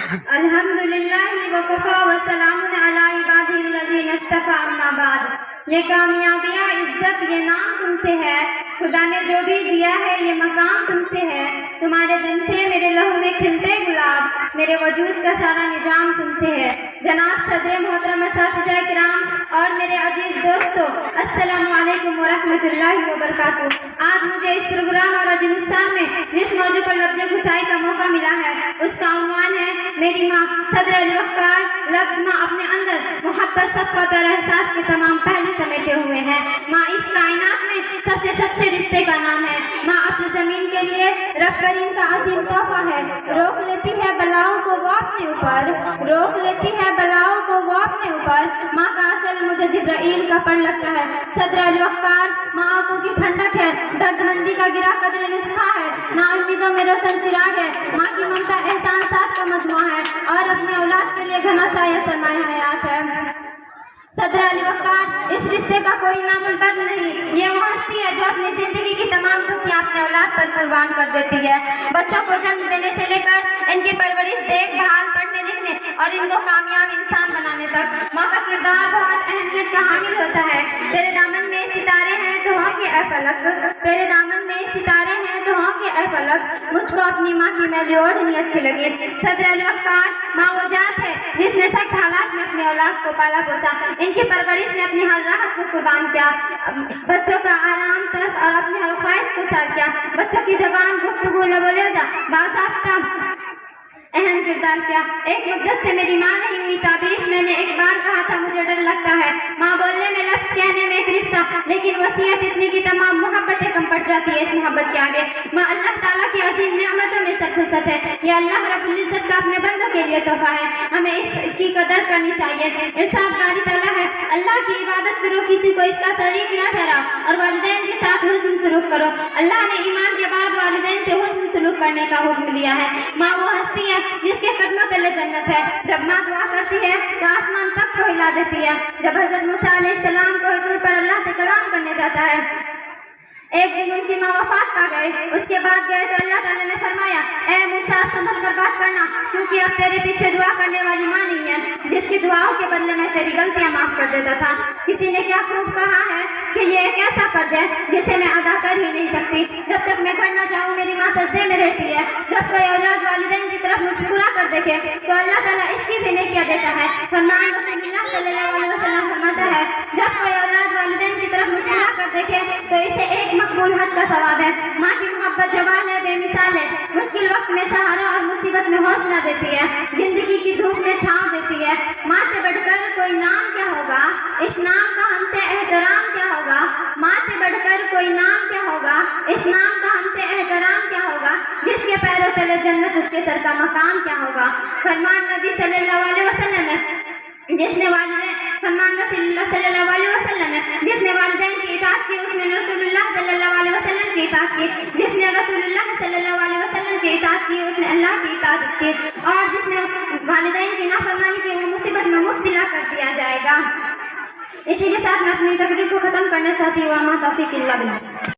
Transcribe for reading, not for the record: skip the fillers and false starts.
الحمدللہ وکفا وسلام علی عبادہ الذین اصطفیٰ اما بعد۔ یہ کامیابیاں، عزت، یہ نام تم سے ہے، خدا نے جو بھی دیا ہے یہ مقام تم سے ہے۔ تمہارے دم سے میرے لہو میں کھلتے گلاب، میرے وجود کا سارا نظام تم سے ہے۔ جناب صدر محترم، اساتذہ کرام اور میرے عزیز دوستو، السلام علیکم ورحمۃ اللہ وبرکاتہ۔ آج مجھے اس پروگرام اور افغانستان میں جس موضوع پر لفظ گسائی کا موقع ملا ہے اس کا عنوان ہے میری ماں۔ صدر علی وقار لفظ ماں اپنے اندر محبت، شفقت اور احساس کے تمام پہلو سمیٹے ہوئے ہیں۔ ماں اس کائنات میں سب سے سچے رشتے کا نام ہے۔ ماں اپنی زمین کے لیے رب کریم کا عظیم تحفہ ہے۔ روک لیتی ہے بلاؤں کو وہ اپنے اوپر، روک لیتی ہے بلاؤں کو وہ اپنے اوپر۔ ماں کا آنچل مجھے جبرائیل کا پر لگتا ہے۔ صدر علی وقار ماں آنکھوں کی ٹھنڈک ہے، درد مندی کا گرا قدر نسخہ ہے، نا امیدوں میں روشن چراغ ہے۔ ماں کی ممتا احسان ساتھ کا مجموعہ ہے اور اپنے اولاد کے لیے گھنا سایہ سرمایہ حیات ہے۔ صدر علی وقار اس رشتے کا کوئی نام البد نہیں، یہ وہ ہستی ہے جو اپنی زندگی کی تمام خوشیاں اپنے اولاد پر قربان کر دیتی ہے۔ بچوں کو جنم دینے سے لے کر ان کی پرورش، دیکھ بھال، پڑھنے لکھنے اور ان کو کامیاب انسان بنانے تک ماں کا کردار بہت اہمیت کا حامل ہوتا ہے۔ تیرے دامن میں ستارے ہیں تو ہوں گے اے فلک، تیرے دامن میں ستارے ہیں تو ہوں گے اے فلک، مجھ کو اپنی ماں کی میلی اوڑھنی اچھی لگی۔ صدر علی وقار ماں وہ ذات ہے جس نے سخت حالات میں اپنی اولاد کو پالا پوسا، ان کی پرورش میں اپنی ہر راحت کو قربان کیا، بچوں کا آرام تک اور اپنی ہر خواہش کو سار کیا۔ بچوں کی زبان، گفتگو، لب و لہجہ، باضابطہ اہم کردار کیا۔ ایک مدت سے میری ماں نہیں ہوئی تابیس، میں نے ایک بار کہا تھا مجھے ڈر لگتا ہے، ماں بولنے میں، لفظ کہنے میں ایک رشتہ، لیکن وصیت اتنی کی تمام محبتیں کم پڑ جاتی ہے اس محبت کے آگے۔ ماں اللہ تعالیٰ کی عظیم نعمتوں میں سرخصت ہے، یہ اللہ رب العزت کا اپنے بندوں کے لیے تحفہ ہے، ہمیں اس کی قدر کرنی چاہیے۔ ارشاد باری تعالیٰ ہے، اللہ کی عبادت کرو، کسی کو اس کا شریک نہ ٹھہراؤ اور والدین کے ساتھ حسن سلوک کرو۔ اللہ نے ایمان کے بعد والدین سے حسن سلوک کرنے کا حکم دیا ہے۔ ماں وہ ہستی ہے جس کے قدموں تلے جنت ہے۔ جب ماں دعا کرتی ہے تو آسمان تک کو ہلا دیتی ہے۔ جب حضرت موسیٰ علیہ السلام کو حضور پر اللہ سے کلام کرنے جاتا ہے، ایک دن ان کی ماں وفات پا گئے، اس کے بعد گئے تو اللہ تعالیٰ نے فرمایا، اے موسیٰ سنبھل کر بات کرنا، کیونکہ اب تیرے پیچھے دعا کرنے والی ماں نہیں ہے جس کی دعاؤں کے بدلے میں تیری غلطیاں معاف کر دیتا تھا۔ کسی نے کیا خوب کہا ہے کہ یہ ایک ایسا قرض ہے جسے میں ادا کر ہی نہیں سکتی، جب تک میں کرنا چاہوں میری ماں سجدے میں رہتی ہے۔ جب کوئی اولاد والدین کی طرف مسکرا کر دیکھے تو اللہ تعالیٰ اس کی بھی نیکیاں دیتا ہے۔ فرمان رسول اللہ صلی اللہ علیہ وسلم فرماتا ہے، جب کوئی اولاد والدین کی طرف مسکرا کر دیکھے تو اسے ایک مقبول حج کا ثواب ہے۔ ماں کی محبت جوان ہے، بے مثال ہے، مشکل وقت میں سہارا اور مصیبت میں حوصلہ دیتی ہے، زندگی کی دھوپ میں چھاؤں دیتی ہے۔ ماں سے بڑھ کر کوئی نام کیا ہوگا، اس نام کا ہم سے احترام کیا ہوگا۔ ماں سے بڑھ کر کوئی نام کیا ہوگا، اس نام کا ہم سے احترام کیا ہوگا، جس کے پیروں تلے جنت اس کے سر کا مقام کیا ہوگا۔ فرمان نبی صلی اللہ علیہ وسلم ہے، جس نے فرمان رسول اللہ صلی اللہ علیہ وسلم ہے، جس نے والدین کی اطاعت کی اس نے رسول اللہ صلی اللہ علیہ وسلم کی اطاعت کی، جس نے رسول اللہ صلی اللہ علیہ وسلم کی اطاعت کی اس نے اللہ کی اطاعت کی، اور جس نے والدین کی نافرمانی کی وہ مصیبت میں مبتلا کر دیا جائے گا۔ اسی کے ساتھ میں اپنی تقریر کو ختم کرنا چاہتی ہوں۔ وما توفیق الا باللہ۔